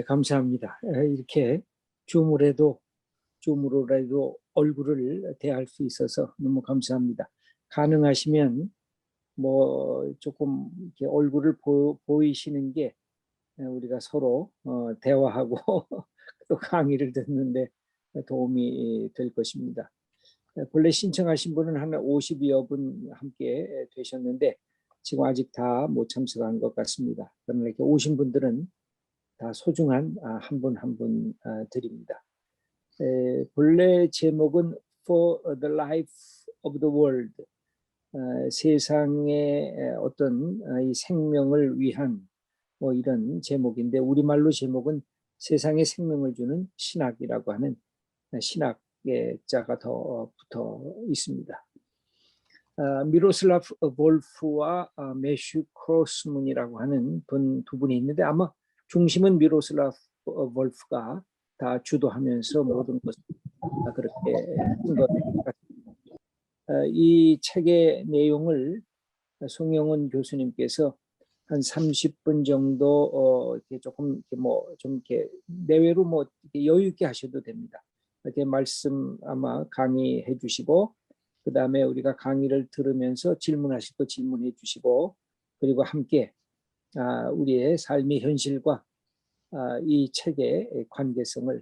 감사합니다. 이렇게 줌으로라도 얼굴을 대할 수 있어서 너무 감사합니다. 가능하시면 뭐 조금 이렇게 얼굴을 보이시는 게 우리가 서로 대화하고 또 강의를 듣는데 도움이 될 것입니다. 본래 신청하신 분은 한 50여 분 함께 되셨는데 지금 아직 다 못 참석한 것 같습니다. 그러나 이렇게 오신 분들은 다 소중한 한 분 한 분 드립니다. 본래 제목은 For the Life of the World, 세상의 어떤 이 생명을 위한 뭐 이런 제목인데 우리말로 제목은 세상에 생명을 주는 신학이라고 하는 신학의 자가 더 붙어 있습니다. 미로슬라프 볼프와 매슈 크로스문이라고 하는 두 분이 있는데 아마 중심은 미로슬라프 볼프가 다 주도하면서 모든 것을 그렇게 한 것 같습니다. 이 책의 내용을 송영훈 교수님께서 한 30분 정도 이렇게 조금 이렇게 좀 이렇게 내외로 이렇게 여유 있게 하셔도 됩니다. 이렇게 말씀 아마 강의해 주시고 그 다음에 우리가 강의를 들으면서 질문하실 거 질문해 주시고 그리고 함께 우리의 삶의 현실과 이 책의 관계성을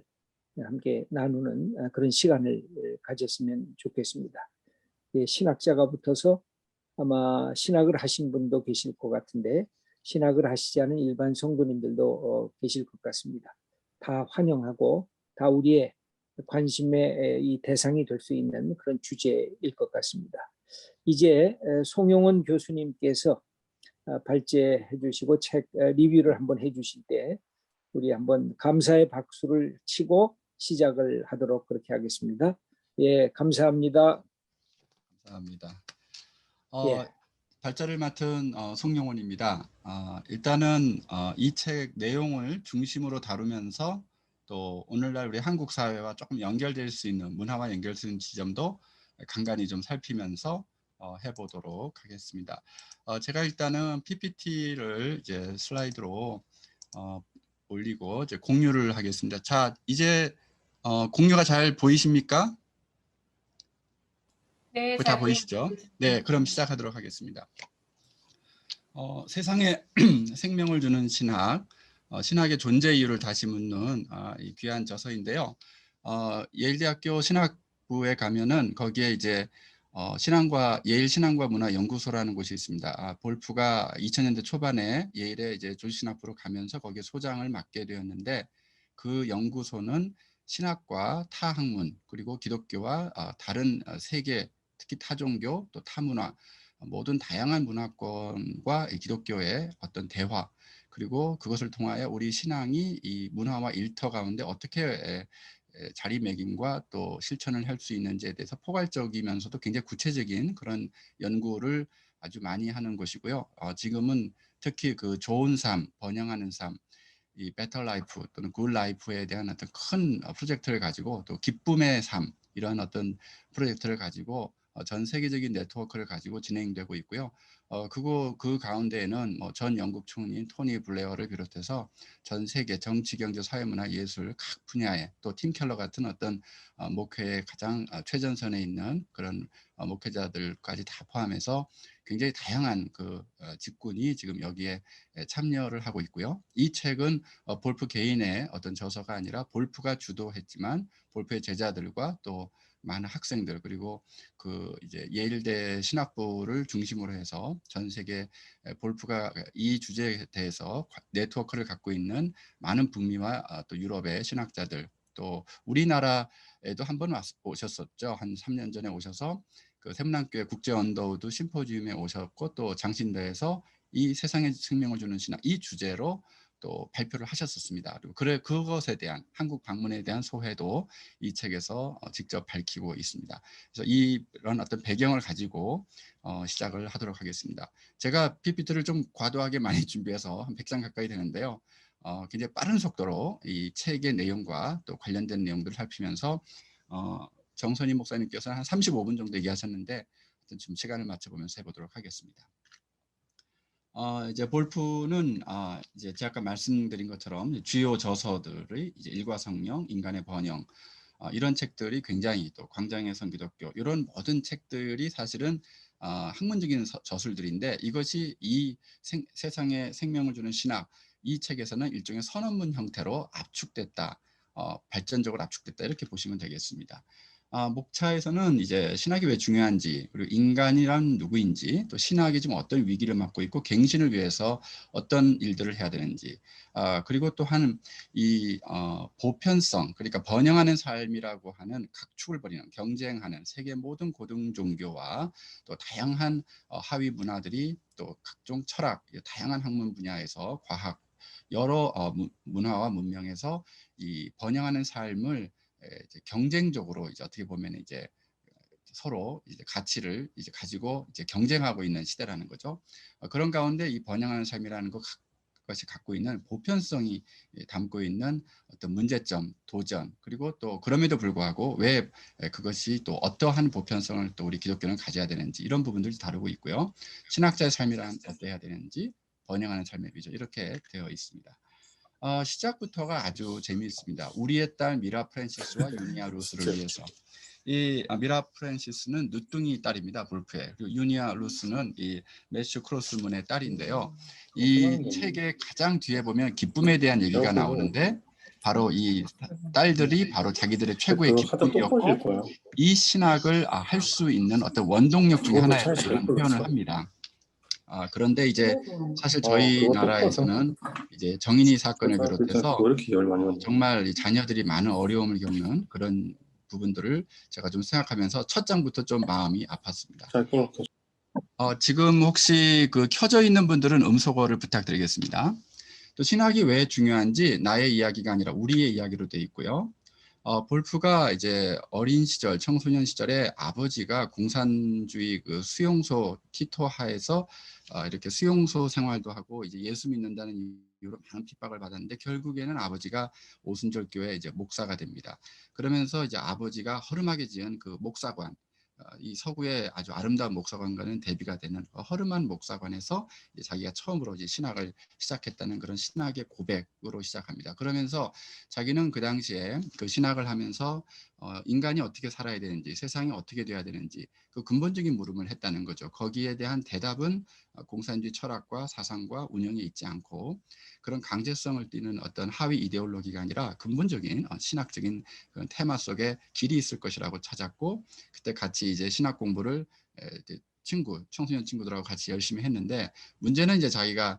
함께 나누는 그런 시간을 가졌으면 좋겠습니다. 신학자가 붙어서 아마 신학을 하신 분도 계실 것 같은데 신학을 하시지 않은 일반 성도님들도 계실 것 같습니다. 다 환영하고 다 우리의 관심의 이 대상이 될 수 있는 그런 주제일 것 같습니다. 이제 송영훈 교수님께서 발제해 주시고 책 리뷰를 한번 해 주실 때 우리 한번 감사의 박수를 치고 시작을 하도록 그렇게 하겠습니다. 예, 감사합니다. 감사합니다. 예. 발제를 맡은 송영훈입니다. 일단은 이 책 내용을 중심으로 다루면서 또 오늘날 우리 한국 사회와 조금 연결될 수 있는 문화와 연결되는 지점도 간간히 좀 살피면서 해보도록 하겠습니다. 제가 일단은 PPT를 이제 슬라이드로 올리고 이제 공유를 하겠습니다. 자, 이제 공유가 잘 보이십니까? 네, 다 보이시죠? 네, 그럼 시작하도록 하겠습니다. 세상에 생명을 주는 신학, 신학의 존재 이유를 다시 묻는 이 귀한 저서인데요. 예일대학교 신학부에 가면은 거기에 이제 예일 신앙과 문화 연구소라는 곳이 있습니다. 볼프가 2000년대 초반에 예일의 이제 조지신학부로 가면서 거기에 소장을 맡게 되었는데 그 연구소는 신학과 타학문 그리고 기독교와 다른 세계 특히 타종교 또 타문화 모든 다양한 문화권과 기독교의 어떤 대화 그리고 그것을 통하여 우리 신앙이 이 문화와 일터 가운데 어떻게 자리매김과 또 실천을 할 수 있는지에 대해서 포괄적이면서도 굉장히 구체적인 그런 연구를 아주 많이 하는 곳이고요. 지금은 특히 그 좋은 삶, 번영하는 삶, 이 better life 또는 good life에 대한 어떤 큰 프로젝트를 가지고 또 기쁨의 삶 이런 어떤 프로젝트를 가지고 전 세계적인 네트워크를 가지고 진행되고 있고요. 그 가운데에는 전 영국 총리인 토니 블레어를 비롯해서 전 세계 정치, 경제, 사회문화, 예술 각 분야에 또 팀 켈러 같은 어떤 목회의 가장 최전선에 있는 그런 목회자들까지 다 포함해서 굉장히 다양한 그 직군이 지금 여기에 참여를 하고 있고요. 이 책은 볼프 개인의 어떤 저서가 아니라 볼프가 주도했지만 볼프의 제자들과 또 많은 학생들 그리고 그 이제 예일대 신학부를 중심으로 해서 전 세계 볼프가 이 주제에 대해서 네트워크를 갖고 있는 많은 북미와 또 유럽의 신학자들 또 우리나라에도 한 번 오셨었죠. 한 3년 전에 오셔서 그 세문안교회 국제 언더우드 심포지움에 오셨고 또 장신대에서 이 세상에 생명을 주는 신학 이 주제로 또 발표를 하셨었습니다. 그리고 그것에 대한 한국 방문에 대한 소회도 이 책에서 직접 밝히고 있습니다. 그래서 이런 어떤 배경을 가지고 시작을 하도록 하겠습니다. 제가 PPT를 좀 과도하게 많이 준비해서 한 100장 가까이 되는데요. 굉장히 빠른 속도로 이 책의 내용과 또 관련된 내용들을 살피면서 정선희 목사님께서는 한 35분 정도 얘기하셨는데 좀 시간을 맞춰보면서 해보도록 하겠습니다. 이제 볼프는 이제 제가 아까 말씀드린 것처럼 주요 저서들의 이제 일과성령, 인간의 번영 이런 책들이 굉장히 또 광장의 선기독교 이런 모든 책들이 사실은 학문적인 저술들인데 이것이 이 세상에 생명을 주는 신학 이 책에서는 일종의 선언문 형태로 압축됐다, 발전적으로 압축됐다 이렇게 보시면 되겠습니다. 목차에서는 이제 신학이 왜 중요한지 그리고 인간이란 누구인지 또 신학이 지금 어떤 위기를 맞고 있고 갱신을 위해서 어떤 일들을 해야 되는지 그리고 또한 이 보편성 그러니까 번영하는 삶이라고 하는 각축을 벌이는 경쟁하는 세계 모든 고등 종교와 또 다양한 하위 문화들이 또 각종 철학 다양한 학문 분야에서 과학 여러 문화와 문명에서 이 번영하는 삶을 이제 경쟁적으로 이제 어떻게 보면 이제 서로 이제 가치를 이제 가지고 이제 경쟁하고 있는 시대라는 거죠. 그런 가운데 이 번영하는 삶이라는 것이 갖고 있는 보편성이 담고 있는 어떤 문제점, 도전, 그리고 또 그럼에도 불구하고 왜 그것이 또 어떠한 보편성을 또 우리 기독교는 가져야 되는지 이런 부분들을 다루고 있고요. 신학자의 삶이란 어떠해야 되는지 번영하는 삶의 비전 이렇게 되어 있습니다. 시작부터가 아주 재미있습니다. 우리의 딸 미라 프랜시스와 유니아 루스를 위해서. 이 미라 프랜시스는 늦둥이 딸입니다. 볼프의. 그리고 유니아 루스는 이 매슈 크로스문의 딸인데요. 이 책의 가장 뒤에 보면 기쁨에 대한 얘기가 나오는데 바로 이 딸들이 바로 자기들의 최고의 기쁨이었고 이 신학을 할 수 있는 어떤 원동력 중에 하나였다 이런 표현을 합니다. 그런데 이제 사실 저희 나라에서는 이제 정인이 사건을 비롯해서 정말 이 자녀들이 많은 어려움을 겪는 그런 부분들을 제가 좀 생각하면서 첫 장부터 좀 마음이 아팠습니다. 지금 혹시 그 켜져 있는 분들은 음소거를 부탁드리겠습니다. 또 신학이 왜 중요한지 나의 이야기가 아니라 우리의 이야기로 돼 있고요. 볼프가 이제 어린 시절, 청소년 시절에 아버지가 공산주의 그 수용소 티토하에서 이렇게 수용소 생활도 하고 이제 예수 믿는다는 이유로 많은 핍박을 받았는데 결국에는 아버지가 오순절교회 이제 목사가 됩니다. 그러면서 이제 아버지가 허름하게 지은 그 목사관, 이 서구의 아주 아름다운 목사관과는 대비가 되는 허름한 목사관에서 자기가 처음으로 이제 신학을 시작했다는 그런 신학의 고백으로 시작합니다. 그러면서 자기는 그 당시에 그 신학을 하면서 인간이 어떻게 살아야 되는지, 세상이 어떻게 돼야 되는지 그 근본적인 물음을 했다는 거죠. 거기에 대한 대답은 공산주의 철학과 사상과 운영에 있지 않고 그런 강제성을 띠는 어떤 하위 이데올로기가 아니라 근본적인 신학적인 그런 테마 속에 길이 있을 것이라고 찾았고 그때 같이 이제 신학 공부를 청소년 친구들하고 같이 열심히 했는데 문제는 이제 자기가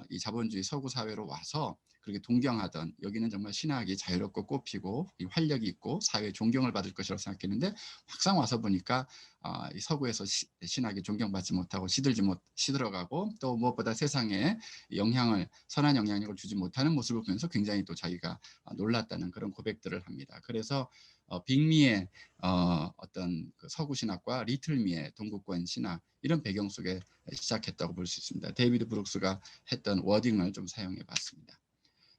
이 자본주의 서구 사회로 와서 그렇게 동경하던 여기는 정말 신학이 자유롭고 꽃피고 활력이 있고 사회에 존경을 받을 것이라고 생각했는데 막상 와서 보니까 이 서구에서 신학이 존경받지 못하고 시들어가고 또 무엇보다 세상에 선한 영향력을 주지 못하는 모습을 보면서 굉장히 또 자기가 놀랐다는 그런 고백들을 합니다. 그래서 빅미의 어떤 그 서구 신학과 리틀미의 동구권 신학 이런 배경 속에 시작했다고 볼 수 있습니다. 데이비드 브룩스가 했던 워딩을 좀 사용해 봤습니다.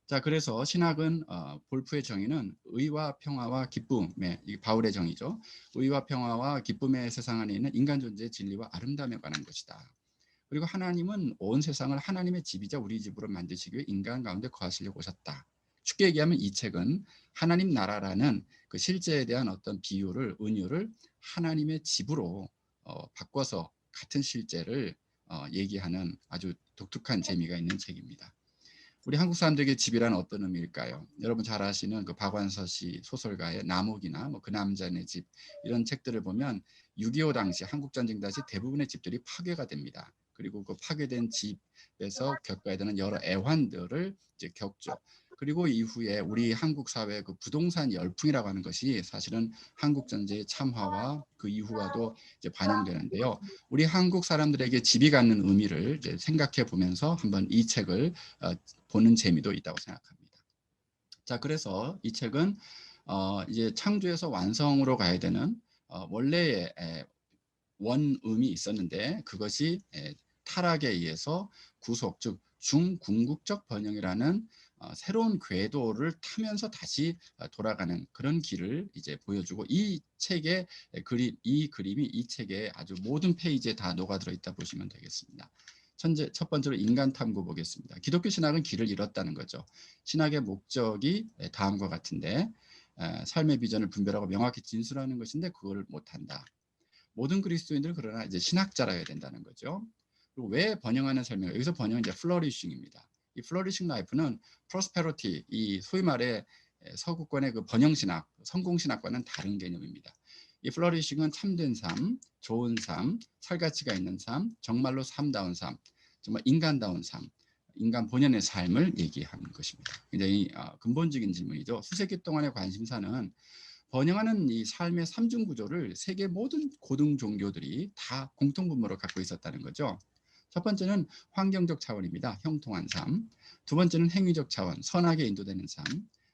자, 그래서 신학은 볼프의 정의는 의와 평화와 기쁨의 이 바울의 정의죠. 의와 평화와 기쁨의 세상 안에 있는 인간 존재의 진리와 아름다움에 관한 것이다. 그리고 하나님은 온 세상을 하나님의 집이자 우리 집으로 만드시기 위해 인간 가운데 거하시려고 오셨다. 쉽게 얘기하면 이 책은 하나님 나라라는 그 실제에 대한 어떤 비유를 은유를 하나님의 집으로 바꿔서 같은 실제를 얘기하는 아주 독특한 재미가 있는 책입니다. 우리 한국 사람들에게 집이란 어떤 의미일까요? 여러분 잘 아시는 그 박완서 소설가의 남옥이나 뭐 그 남자네 집 이런 책들을 보면 6.25 당시 한국 전쟁 당시 대부분의 집들이 파괴가 됩니다. 그리고 그 파괴된 집에서 겪어야 되는 여러 애환들을 이제 겪죠. 그리고 이후에 우리 한국 사회 그 부동산 열풍이라고 하는 것이 사실은 한국 전쟁의 참화와 그 이후와도 이제 반영되는데요. 우리 한국 사람들에게 집이 갖는 의미를 이제 생각해 보면서 한번 이 책을 보는 재미도 있다고 생각합니다. 자, 그래서 이 책은 이제 창조에서 완성으로 가야 되는 원래의 원음이 있었는데 그것이 타락에 의해서 구속, 즉 중궁극적 번영이라는 새로운 궤도를 타면서 다시 돌아가는 그런 길을 이제 보여주고 이 책의 이 그림이 이 책의 아주 모든 페이지에 다 녹아들어 있다 보시면 되겠습니다. 첫 번째로 인간 탐구 보겠습니다. 기독교 신학은 길을 잃었다는 거죠. 신학의 목적이 다음과 같은데 삶의 비전을 분별하고 명확히 진술하는 것인데 그걸 못한다. 모든 그리스도인들은 그러나 이제 신학자라야 된다는 거죠. 그리고 왜 번영하는 삶인가? 여기서 번영은 이제 플러리싱입니다. 이 플러리싱 라이프는 프로스페리티, 이 소위 말해 서구권의 그 번영 신학, 성공 신학과는 다른 개념입니다. 이 플러리싱은 참된 삶, 좋은 삶, 살가치가 있는 삶, 정말로 삶다운 삶, 정말 인간다운 삶, 인간 본연의 삶을 얘기하는 것입니다. 굉장히 근본적인 질문이죠. 수세기 동안의 관심사는 번영하는 이 삶의 삼중 구조를 세계 모든 고등 종교들이 다 공통분모로 갖고 있었다는 거죠. 첫 번째는 환경적 차원입니다. 형통한 삶. 두 번째는 행위적 차원, 선하게 인도되는 삶.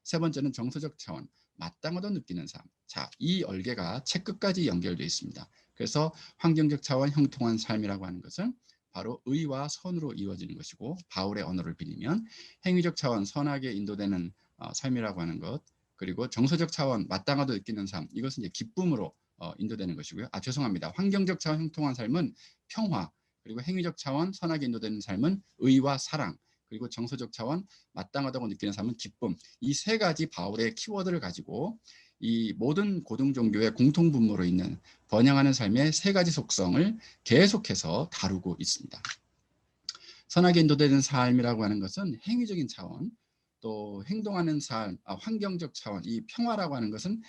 세 번째는 정서적 차원, 마땅하도 느끼는 삶. 자, 이 얼개가 책 끝까지 연결되어 있습니다. 그래서 환경적 차원, 형통한 삶이라고 하는 것은 바로 의와 선으로 이루어지는 것이고, 바울의 언어를 빌리면 행위적 차원, 선하게 인도되는 삶이라고 하는 것, 그리고 정서적 차원, 마땅하도 느끼는 삶, 이것은 이제 기쁨으로 인도되는 것이고요. 죄송합니다. 환경적 차원, 형통한 삶은 평화, 그리고 행위적 차원, 선하게 인도되는 삶은 의와 사랑, 그리고 정서적 차원, 마땅하다고 느끼는 삶은 기쁨. 이 세 가지 바울의 키워드를 가지고 이 모든 고등 종교의 공통분모로 있는 번영하는 삶의 세 가지 속성을 계속해서 다루고 있습니다. 선하게 인도되는 삶이라고 하는 것은 행위적인 차원, 또 행동하는 삶, 환경적 차원, 이 평화라고 하는 것은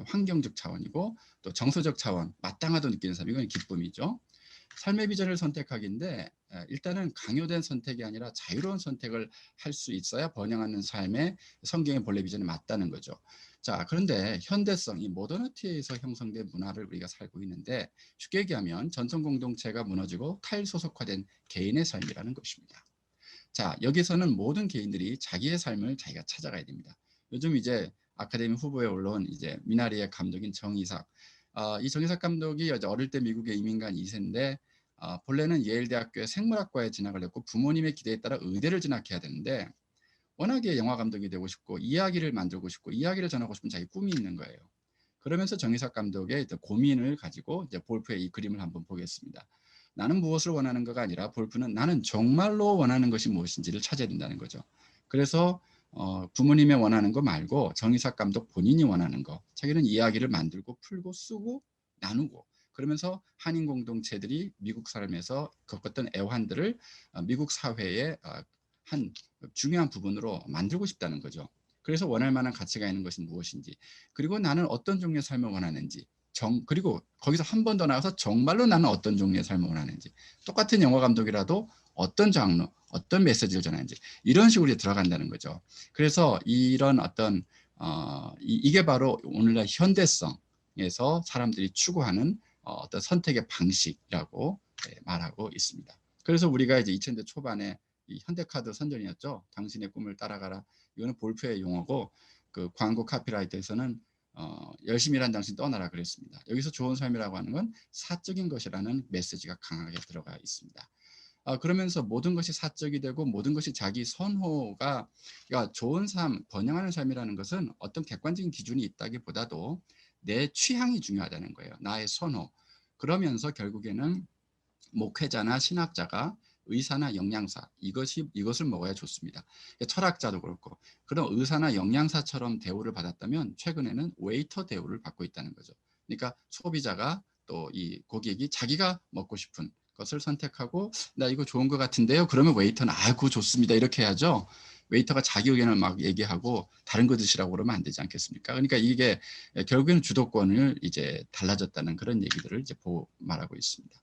환경적 차원이고, 또 정서적 차원, 마땅하도 느끼는 삶, 이건 기쁨이죠. 삶의 비전을 선택하기인데 일단은 강요된 선택이 아니라 자유로운 선택을 할 수 있어야 번영하는 삶의 성경의 본래 비전에 맞다는 거죠. 자, 그런데 현대성, 이 모더니티에서 형성된 문화를 우리가 살고 있는데 쉽게 얘기하면 전통 공동체가 무너지고 탈소속화된 개인의 삶이라는 것입니다. 자, 여기서는 모든 개인들이 자기의 삶을 자기가 찾아가야 됩니다. 요즘 이제 아카데미 후보에 올라온 이제 미나리의 감독인 정이삭. 이 정이삭 감독이 어릴 때 미국에 이민 간 2세인데 본래는 예일대학교에 생물학과에 진학을 했고 부모님의 기대에 따라 의대를 진학해야 되는데 워낙에 영화 감독이 되고 싶고 이야기를 만들고 싶고 이야기를 전하고 싶은 자기 꿈이 있는 거예요. 그러면서 정이삭 감독의 고민을 가지고 이제 볼프의 이 그림을 한번 보겠습니다. 나는 무엇을 원하는가가 아니라 볼프는 나는 정말로 원하는 것이 무엇인지를 찾아야 된다는 거죠. 그래서 부모님의 원하는 거 말고 정이삭 감독 본인이 원하는 거, 자기는 이야기를 만들고 풀고 쓰고 나누고 그러면서 한인 공동체들이 미국 삶에서 겪었던 애환들을 미국 사회의 한 중요한 부분으로 만들고 싶다는 거죠. 그래서 원할 만한 가치가 있는 것이 무엇인지, 그리고 나는 어떤 종류의 삶을 원하는지, 그리고 거기서 한 번 더 나가서 정말로 나는 어떤 종류의 삶을 원하는지, 똑같은 영화 감독이라도 어떤 장르, 어떤 메시지를 전하는지 이런 식으로 들어간다는 거죠. 그래서 이런 어떤 이게 바로 오늘날 현대성에서 사람들이 추구하는 어떤 선택의 방식이라고 말하고 있습니다. 그래서 우리가 이제 2000대 초반에 이 현대카드 선전이었죠. 당신의 꿈을 따라가라. 이거는 볼프의 용어고 그 광고 카피라이터에서는 열심히 일한 당신 떠나라 그랬습니다. 여기서 좋은 삶이라고 하는 건 사적인 것이라는 메시지가 강하게 들어가 있습니다. 그러면서 모든 것이 사적이 되고 모든 것이 자기 선호가, 그러니까 좋은 삶, 번영하는 삶이라는 것은 어떤 객관적인 기준이 있다기보다도 내 취향이 중요하다는 거예요. 나의 선호. 그러면서 결국에는 목회자나 신학자가 의사나 영양사 이것을 먹어야 좋습니다. 철학자도 그렇고 그런 의사나 영양사처럼 대우를 받았다면 최근에는 웨이터 대우를 받고 있다는 거죠. 그러니까 소비자가 또 이 고객이 자기가 먹고 싶은 것을 선택하고 나 이거 좋은 것 같은데요. 그러면 웨이터는 그거 좋습니다. 이렇게 해야죠. 웨이터가 자기 의견을 막 얘기하고 다른 거 드시라고 그러면 안 되지 않겠습니까? 그러니까 이게 결국에는 주도권을 이제 달라졌다는 그런 얘기들을 이제 말하고 있습니다.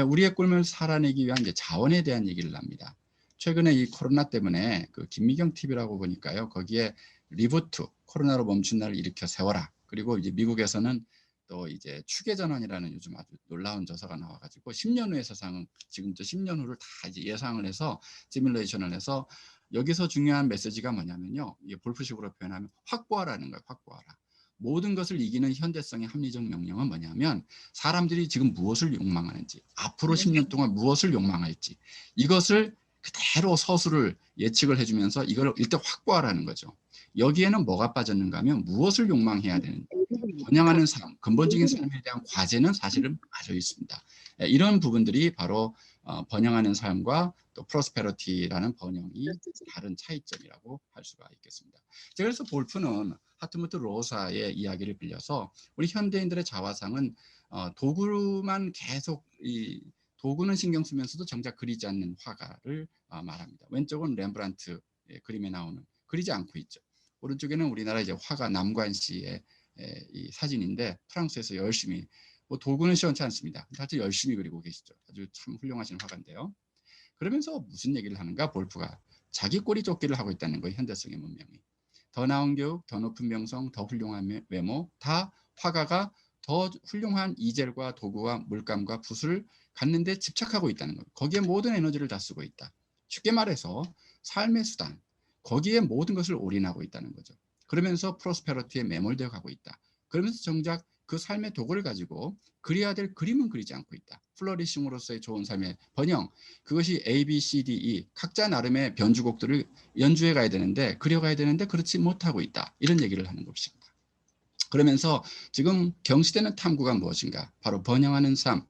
우리의 꿈을 살아내기 위한 이제 자원에 대한 얘기를 합니다. 최근에 이 코로나 때문에 그 김미경 TV라고 보니까요. 거기에 리부트, 코로나로 멈춘 날을 일으켜 세워라. 그리고 이제 미국에서는 또 이제 추계전환이라는 요즘 아주 놀라운 저서가 나와가지고 10년 후의 세상은 지금부터 10년 후를 다 이제 예상을 해서 시뮬레이션을 해서 여기서 중요한 메시지가 뭐냐면요. 이게 볼프식으로 표현하면 확보하라는 거예요. 확보하라. 모든 것을 이기는 현대성의 합리적 명령은 뭐냐면 사람들이 지금 무엇을 욕망하는지, 앞으로 10년 동안 무엇을 욕망할지 이것을 그대로 서술을 예측을 해주면서 이걸 일단 확보하라는 거죠. 여기에는 뭐가 빠졌는가 하면 무엇을 욕망해야 되는지, 번영하는 삶, 근본적인 삶에 대한 과제는 사실은 빠져 있습니다. 이런 부분들이 바로 번영하는 삶과 또 프로스페러티라는 번영이 다른 차이점이라고 할 수가 있겠습니다. 그래서 볼프는 하트무트 로사의 이야기를 빌려서 우리 현대인들의 자화상은 도구만 계속 도구는 신경 쓰면서도 정작 그리지 않는 화가를 말합니다. 왼쪽은 렘브란트 그림에 나오는 그리지 않고 있죠. 오른쪽에는 우리나라 이제 화가 남관 씨의 이 사진인데 프랑스에서 열심히 뭐 도구는 시원치 않습니다. 아주 열심히 그리고 계시죠. 아주 참 훌륭하신 화가인데요. 그러면서 무슨 얘기를 하는가? 볼프가 자기 꼬리 쫓기를 하고 있다는 거예요. 현대성의 문명이. 더 나은 교육, 더 높은 명성, 더 훌륭한 외모, 다 화가가 더 훌륭한 이젤과 도구와 물감과 붓을 갖는데 집착하고 있다는 거예요. 거기에 모든 에너지를 다 쓰고 있다. 쉽게 말해서 삶의 수단, 거기에 모든 것을 올인하고 있다는 거죠. 그러면서 프로스페러티에 매몰되어 가고 있다. 그러면서 정작 그 삶의 도구를 가지고 그려야 될 그림은 그리지 않고 있다. 플러리싱으로서의 좋은 삶의 번영, 그것이 A, B, C, D, E 각자 나름의 변주곡들을 연주해 가야 되는데 그려가야 되는데 그렇지 못하고 있다. 이런 얘기를 하는 것입니다. 그러면서 지금 경시되는 탐구가 무엇인가? 바로 번영하는 삶,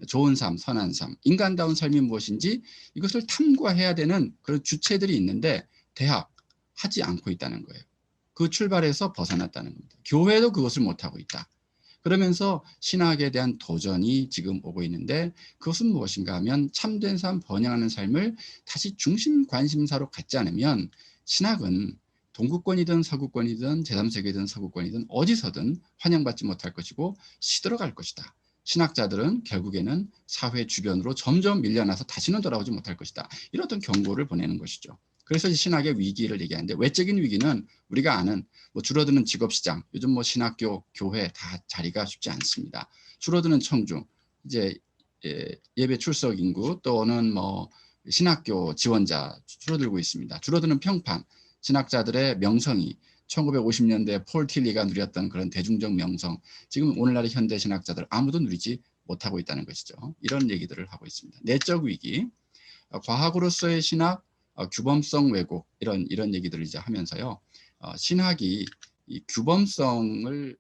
좋은 삶, 선한 삶, 인간다운 삶이 무엇인지 이것을 탐구해야 되는 그런 주체들이 있는데 하지 않고 있다는 거예요. 그 출발에서 벗어났다는 겁니다. 교회도 그것을 못하고 있다. 그러면서 신학에 대한 도전이 지금 오고 있는데 그것은 무엇인가 하면 참된 삶, 번영하는 삶을 다시 중심 관심사로 갖지 않으면 신학은 동구권이든 서구권이든 제3세계든 서구권이든 어디서든 환영받지 못할 것이고 시들어갈 것이다. 신학자들은 결국에는 사회 주변으로 점점 밀려나서 다시는 돌아오지 못할 것이다. 이런 어떤 경고를 보내는 것이죠. 그래서 신학의 위기를 얘기하는데 외적인 위기는 우리가 아는 뭐 줄어드는 직업시장, 요즘 뭐 신학교, 교회 다 자리가 쉽지 않습니다. 줄어드는 청중, 이제 예배 출석 인구 또는 뭐 신학교 지원자 줄어들고 있습니다. 줄어드는 평판, 신학자들의 명성이 1950년대 폴 틸리가 누렸던 그런 대중적 명성, 지금 오늘날의 현대 신학자들 아무도 누리지 못하고 있다는 것이죠. 이런 얘기들을 하고 있습니다. 내적 위기, 과학으로서의 신학, 규범성 왜곡 이런 얘기들을 이제 하면서요. 신학이 이 규범성을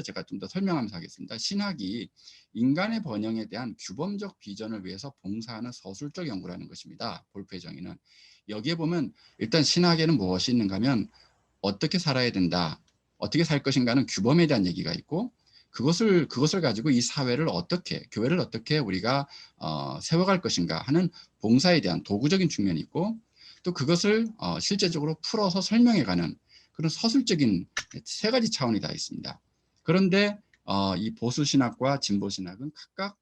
제가 좀 더 설명하면서 하겠습니다. 신학이 인간의 번영에 대한 규범적 비전을 위해서 봉사하는 서술적 연구라는 것입니다. 볼프의 정의는 여기에 보면 일단 신학에는 무엇이 있는가 하면 어떻게 살아야 된다, 어떻게 살 것인가는 규범에 대한 얘기가 있고 그것을 가지고 이 사회를 어떻게, 교회를 어떻게 우리가 세워갈 것인가 하는 봉사에 대한 도구적인 측면이 있고 또 그것을 실제적으로 풀어서 설명해가는 그런 서술적인 세 가지 차원이 다 있습니다. 그런데 이 보수 신학과 진보 신학은 각각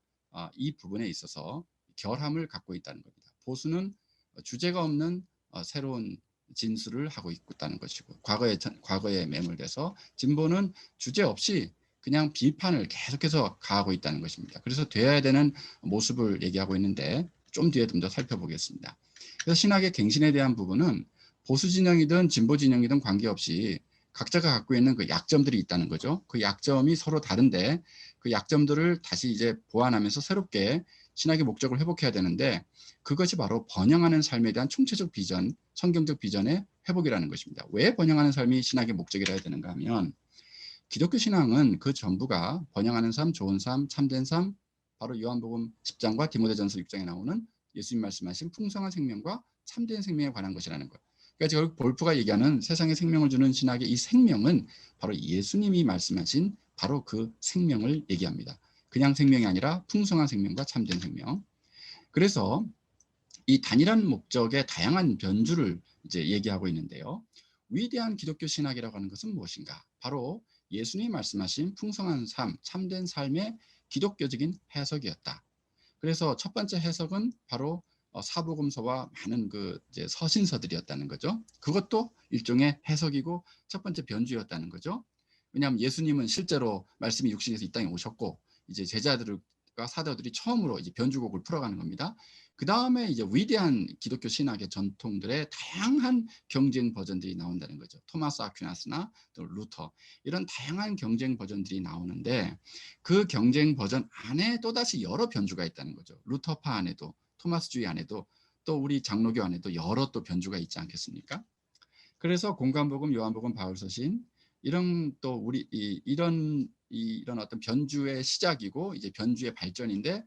이 부분에 있어서 결함을 갖고 있다는 겁니다. 보수는 주제가 없는 새로운 진술을 하고 있다는 것이고 과거에 매몰돼서 진보는 주제 없이 그냥 비판을 계속해서 가하고 있다는 것입니다. 그래서 돼야 되는 모습을 얘기하고 있는데 좀 뒤에 좀 더 살펴보겠습니다. 그래서 신학의 갱신에 대한 부분은 보수 진영이든 진보 진영이든 관계없이 각자가 갖고 있는 그 약점들이 있다는 거죠. 그 약점이 서로 다른데 그 약점들을 다시 이제 보완하면서 새롭게 신학의 목적을 회복해야 되는데 그것이 바로 번영하는 삶에 대한 총체적 비전, 성경적 비전의 회복이라는 것입니다. 왜 번영하는 삶이 신학의 목적이라 해야 되는가 하면 기독교 신앙은 그 전부가 번영하는 삶, 좋은 삶, 참된 삶, 바로 요한복음 10장과 디모데전서 6장에 나오는 예수님 말씀하신 풍성한 생명과 참된 생명에 관한 것이라는 것. 그러니까 결국 볼프가 얘기하는 세상에 생명을 주는 신학의 이 생명은 바로 예수님이 말씀하신 바로 그 생명을 얘기합니다. 그냥 생명이 아니라 풍성한 생명과 참된 생명. 그래서 이 단일한 목적의 다양한 변주를 이제 얘기하고 있는데요. 위대한 기독교 신학이라고 하는 것은 무엇인가? 바로 예수님이 말씀하신 풍성한 삶, 참된 삶의 기독교적인 해석이었다. 그래서 첫 번째 해석은 바로 사복음서와 많은 그 이제 서신서들이었다는 거죠. 그것도 일종의 해석이고 첫 번째 변주였다는 거죠. 왜냐하면 예수님은 실제로 말씀이 육신에서 이 땅에 오셨고 이제 제자들과 사도들이 처음으로 이제 변주곡을 풀어가는 겁니다. 그 다음에 이제 위대한 기독교 신학의 전통들의 다양한 경쟁 버전들이 나온다는 거죠. 토마스 아퀴나스나 또 루터 이런 다양한 경쟁 버전들이 나오는데 그 경쟁 버전 안에 또다시 여러 변주가 있다는 거죠. 루터파 안에도 토마스주의 안에도 또 우리 장로교 안에도 여러 또 변주가 있지 않겠습니까? 그래서 공관복음, 요한복음, 바울서신 이런 또 우리 이런 어떤 변주의 시작이고 이제 변주의 발전인데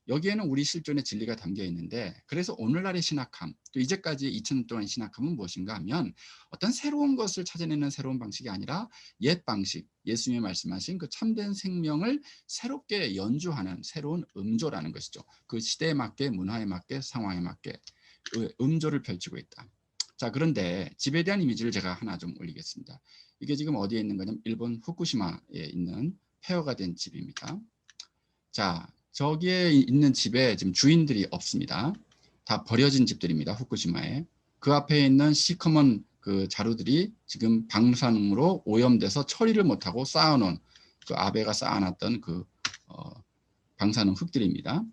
여기에는 우리 실존의 진리가 담겨 있는데, 그래서 오늘날의 신학함, 또 이제까지 2000년 동안의 신학함은 무엇인가 하면 어떤 새로운 것을 찾아내는 새로운 방식이 아니라 옛 방식, 예수님이 말씀하신 그 참된 생명을 새롭게 연주하는 새로운 음조라는 것이죠. 그 시대에 맞게, 문화에 맞게, 상황에 맞게 그 음조를 펼치고 있다. 자, 그런데 집에 대한 이미지를 제가 하나 좀 올리겠습니다. 이게 지금 어디에 있는 거냐면 일본 후쿠시마에 있는 폐허가 된 집입니다. 자, 저기에 있는 집에 지금 주인들이 없습니다. 다 버려진 집들입니다. 후쿠시마에. 그 앞에 있는 시커먼 그 자루들이 지금 방사능으로 오염돼서 처리를 못하고 쌓아놓은, 그 아베가 쌓아놨던 그 방사능 흙들입니다.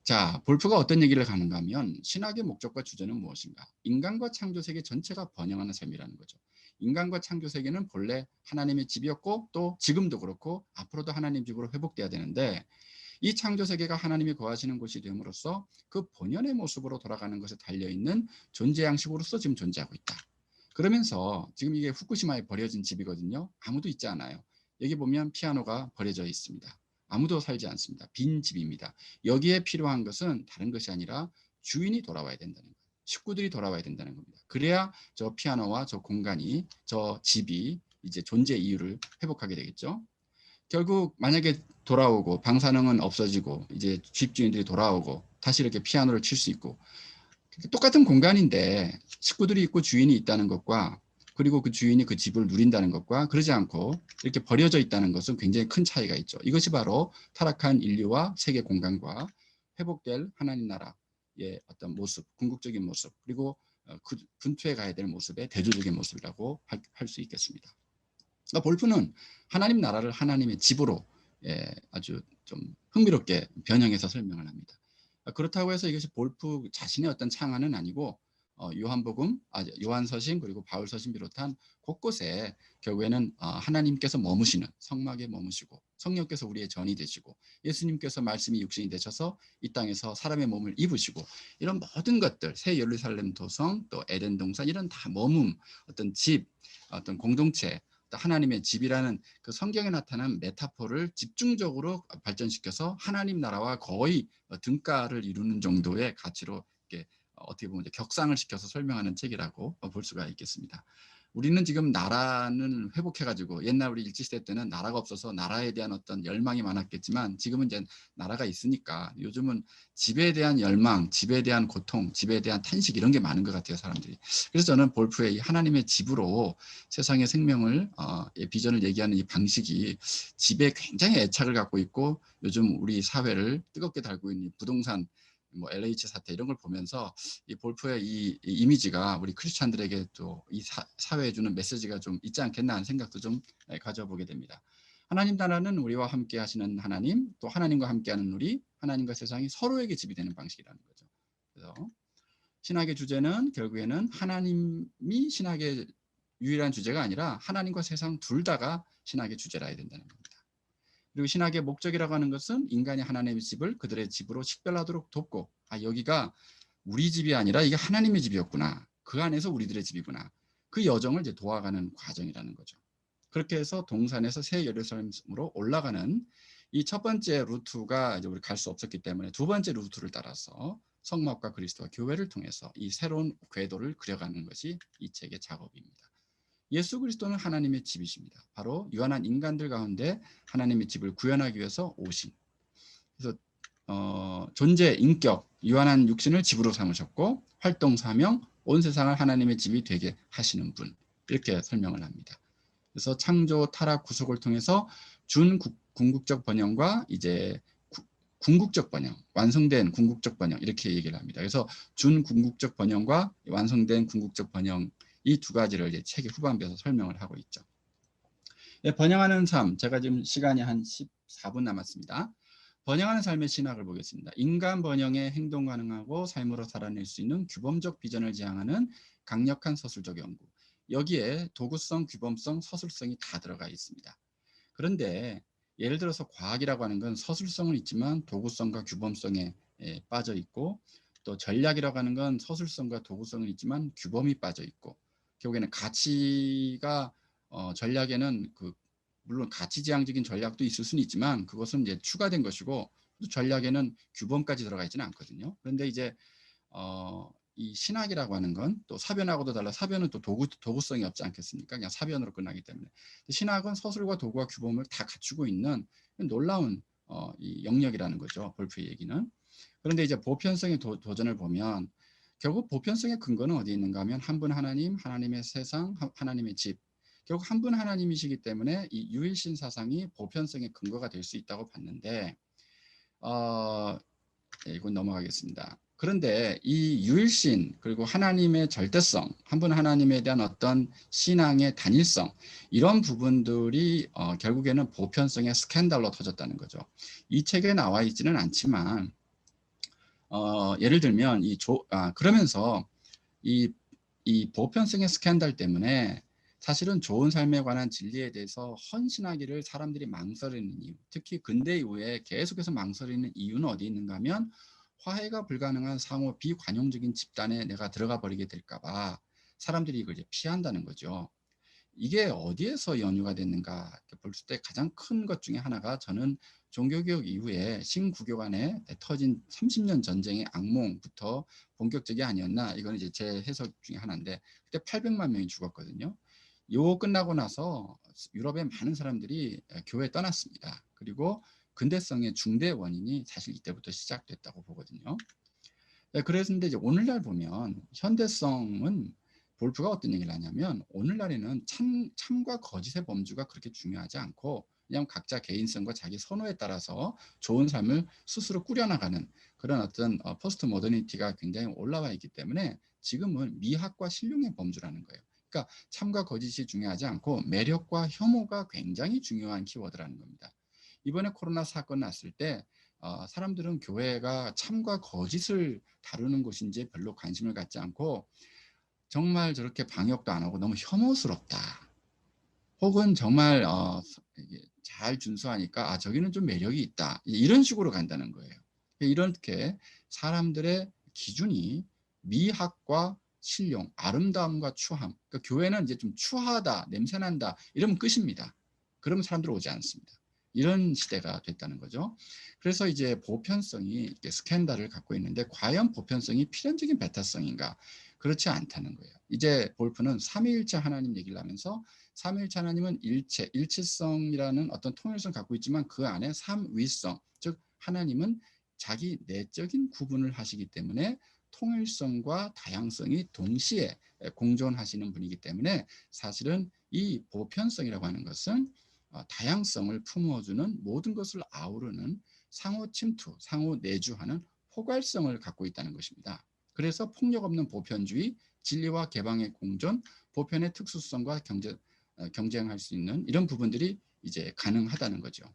자, 볼프가 어떤 얘기를 하는가 하면 신학의 목적과 주제는 무엇인가? 인간과 창조 세계 전체가 번영하는 삶이라는 거죠. 인간과 창조 세계는 본래 하나님의 집이었고, 또 지금도 그렇고 앞으로도 하나님 집으로 회복돼야 되는데, 이 창조 세계가 하나님이 거하시는 곳이 됨으로써 그 본연의 모습으로 돌아가는 것에 달려있는 존재 양식으로서 지금 존재하고 있다. 그러면서 지금 이게 후쿠시마에 버려진 집이거든요. 아무도 있지 않아요. 여기 보면 피아노가 버려져 있습니다. 아무도 살지 않습니다. 빈 집입니다. 여기에 필요한 것은 다른 것이 아니라 주인이 돌아와야 된다는 거예요. 식구들이 돌아와야 된다는 겁니다. 그래야 저 피아노와 저 공간이, 저 집이 이제 존재 이유를 회복하게 되겠죠. 결국 만약에 돌아오고 방사능은 없어지고 이제 집주인들이 돌아오고 다시 이렇게 피아노를 칠 수 있고, 똑같은 공간인데 식구들이 있고 주인이 있다는 것과, 그리고 그 주인이 그 집을 누린다는 것과 그러지 않고 이렇게 버려져 있다는 것은 굉장히 큰 차이가 있죠. 이것이 바로 타락한 인류와 세계 공간과 회복될 하나님 나라의 어떤 모습, 궁극적인 모습, 그리고 그 분투해 가야 될 모습의 대조적인 모습이라고 할 수 있겠습니다. 그러니까 볼프는 하나님 나라를 하나님의 집으로 아주 좀 흥미롭게 변형해서 설명을 합니다. 그렇다고 해서 이것이 볼프 자신의 어떤 창안은 아니고, 요한복음, 요한서신 그리고 바울서신 비롯한 곳곳에 결국에는 하나님께서 머무시는, 성막에 머무시고 성령께서 우리의 전이 되시고 예수님께서 말씀이 육신이 되셔서 이 땅에서 사람의 몸을 입으시고, 이런 모든 것들, 새 예루살렘 도성, 또 에덴 동산, 이런 다 머문, 어떤 집, 어떤 공동체, 하나님의 집이라는 그 성경에 나타난 메타포를 집중적으로 발전시켜서 하나님 나라와 거의 등가를 이루는 정도의 가치로 이렇게 어떻게 보면 격상을 시켜서 설명하는 책이라고 볼 수가 있겠습니다. 우리는 지금 나라는 회복해가지고, 옛날 우리 일제시대 때는 나라가 없어서 나라에 대한 어떤 열망이 많았겠지만 지금은 이제 나라가 있으니까 요즘은 집에 대한 열망, 집에 대한 고통, 집에 대한 탄식, 이런 게 많은 것 같아요, 사람들이. 그래서 저는 볼프의 이 하나님의 집으로 세상의 생명을 비전을 얘기하는 이 방식이 집에 굉장히 애착을 갖고 있고, 요즘 우리 사회를 뜨겁게 달고 있는 부동산, 뭐 LH 사태 이런 걸 보면서 이 볼프의 이 이미지가 우리 크리스찬들에게 또 이 사회에 주는 메시지가 좀 있지 않겠나 하는 생각도 좀 가져보게 됩니다. 하나님 나라는 우리와 함께 하시는 하나님, 또 하나님과 함께하는 우리, 하나님과 세상이 서로에게 집이 되는 방식이라는 거죠. 그래서 신학의 주제는 결국에는 하나님이 신학의 유일한 주제가 아니라 하나님과 세상 둘 다가 신학의 주제라 해야 된다는 겁니다. 그리고 신학의 목적이라고 하는 것은 인간이 하나님의 집을 그들의 집으로 식별하도록 돕고, 여기가 우리 집이 아니라 이게 하나님의 집이었구나, 그 안에서 우리들의 집이구나, 그 여정을 이제 도와가는 과정이라는 거죠. 그렇게 해서 동산에서 새 예루살렘으로 올라가는 이 첫 번째 루트가 이제 우리 갈 수 없었기 때문에 두 번째 루트를 따라서 성막과 그리스도와 교회를 통해서 이 새로운 궤도를 그려가는 것이 이 책의 작업입니다. 예수 그리스도는 하나님의 집이십니다. 바로 유한한 인간들 가운데 하나님의 집을 구현하기 위해서 오신. 그래서 존재, 인격, 유한한 육신을 집으로 삼으셨고, 활동, 사명, 온 세상을 하나님의 집이 되게 하시는 분, 이렇게 설명을 합니다. 그래서 창조, 타락, 구속을 통해서 궁극적 번영과 이제 궁극적 번영, 완성된 궁극적 번영, 이렇게 얘기를 합니다. 그래서 궁극적 번영과 완성된 궁극적 번영, 이 두 가지를 이제 책의 후반부에서 설명을 하고 있죠. 번영하는 삶, 제가 지금 시간이 한 14분 남았습니다. 번영하는 삶의 신학을 보겠습니다. 인간 번영에 행동 가능하고 삶으로 살아낼 수 있는 규범적 비전을 지향하는 강력한 서술적 연구. 여기에 도구성, 규범성, 서술성이 다 들어가 있습니다. 그런데 예를 들어서 과학이라고 하는 건 서술성은 있지만 도구성과 규범성에 빠져 있고, 또 전략이라고 하는 건 서술성과 도구성은 있지만 규범이 빠져 있고, 결국에는 가치가 전략에는 물론 가치지향적인 전략도 있을 수는 있지만 그것은 이제 추가된 것이고, 전략에는 규범까지 들어가 있지는 않거든요. 그런데 이제 이 신학이라고 하는 건 또 사변하고도 달라. 사변은 또 도구성이 없지 않겠습니까? 그냥 사변으로 끝나기 때문에. 신학은 서술과 도구와 규범을 다 갖추고 있는 놀라운 이 영역이라는 거죠. 볼프의 얘기는. 그런데 이제 보편성의 도전을 보면 결국 보편성의 근거는 어디 있는가 하면 한 분 하나님, 하나님의 세상, 하나님의 집. 결국 한 분 하나님이시기 때문에 이 유일신 사상이 보편성의 근거가 될 수 있다고 봤는데 네, 이건 넘어가겠습니다. 그런데 이 유일신 그리고 하나님의 절대성, 한 분 하나님에 대한 어떤 신앙의 단일성 이런 부분들이 결국에는 보편성의 스캔들로 터졌다는 거죠. 이 책에 나와 있지는 않지만 예를 들면 그러면서 이 보편성의 스캔들 때문에 사실은 좋은 삶에 관한 진리에 대해서 헌신하기를 사람들이 망설이는 이유, 특히 근대 이후에 계속해서 망설이는 이유는 어디 있는가 하면 화해가 불가능한 상호 비관용적인 집단에 내가 들어가 버리게 될까 봐 사람들이 이걸 이제 피한다는 거죠. 이게 어디에서 연유가 됐는가 볼 때 가장 큰 것 중에 하나가 저는 종교개혁 이후에 신구교 간에 터진 30년 전쟁의 악몽부터 본격적이 아니었나. 이건 이제 제 해석 중에 하나인데 그때 800만 명이 죽었거든요. 요 끝나고 나서 유럽의 많은 사람들이 교회 떠났습니다. 그리고 근대성의 중대 원인이 사실 이때부터 시작됐다고 보거든요. 그래서 이제 오늘날 보면 현대성은 볼프가 어떤 얘기를 하냐면 오늘날에는 참과 거짓의 범주가 그렇게 중요하지 않고 그냥 각자 개인성과 자기 선호에 따라서 좋은 삶을 스스로 꾸려나가는 그런 어떤 포스트 모더니티가 굉장히 올라와 있기 때문에 지금은 미학과 신용의 범주라는 거예요. 그러니까 참과 거짓이 중요하지 않고 매력과 혐오가 굉장히 중요한 키워드라는 겁니다. 이번에 코로나 사건 났을 때 사람들은 교회가 참과 거짓을 다루는 곳인지 별로 관심을 갖지 않고 정말 저렇게 방역도 안 하고 너무 혐오스럽다. 혹은 정말 잘 준수하니까 저기는 좀 매력이 있다. 이런 식으로 간다는 거예요. 이렇게 사람들의 기준이 미학과 신용, 아름다움과 추함. 그러니까 교회는 이제 좀 추하다, 냄새난다 이러면 끝입니다. 그러면 사람들 오지 않습니다. 이런 시대가 됐다는 거죠. 그래서 이제 보편성이 스캔들을 갖고 있는데 과연 보편성이 필연적인 배타성인가? 그렇지 않다는 거예요. 이제 볼프는 삼위일체 하나님 얘기를 하면서 삼위일체 하나님은 일체성이라는 어떤 통일성을 갖고 있지만 그 안에 삼위성, 즉 하나님은 자기 내적인 구분을 하시기 때문에 통일성과 다양성이 동시에 공존하시는 분이기 때문에 사실은 이 보편성이라고 하는 것은 다양성을 품어주는 모든 것을 아우르는 상호 침투, 상호 내주하는 포괄성을 갖고 있다는 것입니다. 그래서 폭력 없는 보편주의, 진리와 개방의 공존, 보편의 특수성과 경쟁할 수 있는 이런 부분들이 이제 가능하다는 거죠.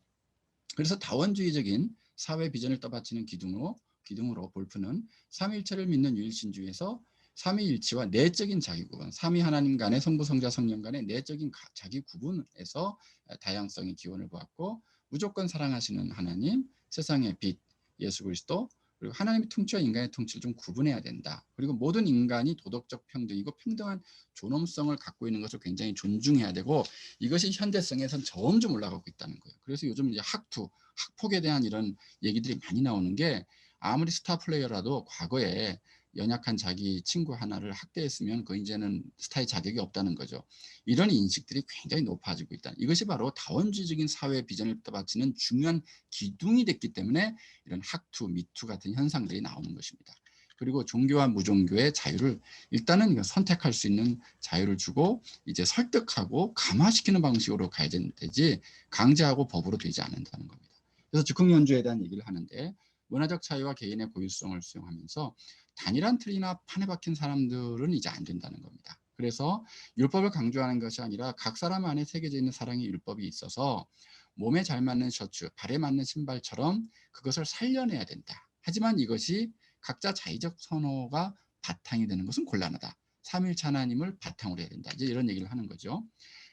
그래서 다원주의적인 사회 비전을 떠받치는 기둥으로 볼프는 삼위일체를 믿는 유일신주의에서 삼위일체와 내적인 자기 구분, 삼위 하나님 간의 성부, 성자, 성령 간의 내적인 자기 구분에서 다양성의 기원을 보았고 무조건 사랑하시는 하나님, 세상의 빛, 예수 그리스도, 그리고 하나님의 통치와 인간의 통치를 좀 구분해야 된다. 그리고 모든 인간이 도덕적 평등이고 평등한 존엄성을 갖고 있는 것을 굉장히 존중해야 되고 이것이 현대성에선 점점 올라가고 있다는 거예요. 그래서 요즘 이제 학폭에 대한 이런 얘기들이 많이 나오는 게 아무리 스타 플레이어라도 과거에 연약한 자기 친구 하나를 학대했으면 그 이제는 스타의 자격이 없다는 거죠. 이런 인식들이 굉장히 높아지고 있다. 이것이 바로 다원주의적인 사회 비전을 떠받치는 중요한 기둥이 됐기 때문에 이런 학투, 미투 같은 현상들이 나오는 것입니다. 그리고 종교와 무종교의 자유를 일단은 선택할 수 있는 자유를 주고 이제 설득하고 감화시키는 방식으로 가야 되지 강제하고 법으로 되지 않는다는 겁니다. 그래서 즉흥연주에 대한 얘기를 하는데 문화적 차이와 개인의 고유성을 수용하면서 단일한 틀이나 판에 박힌 사람들은 이제 안 된다는 겁니다. 그래서 율법을 강조하는 것이 아니라 각 사람 안에 새겨져 있는 사랑의 율법이 있어서 몸에 잘 맞는 셔츠, 발에 맞는 신발처럼 그것을 살려내야 된다. 하지만 이것이 각자 자의적 선호가 바탕이 되는 것은 곤란하다. 삼일체 하나님을 바탕으로 해야 된다. 이제 이런 얘기를 하는 거죠.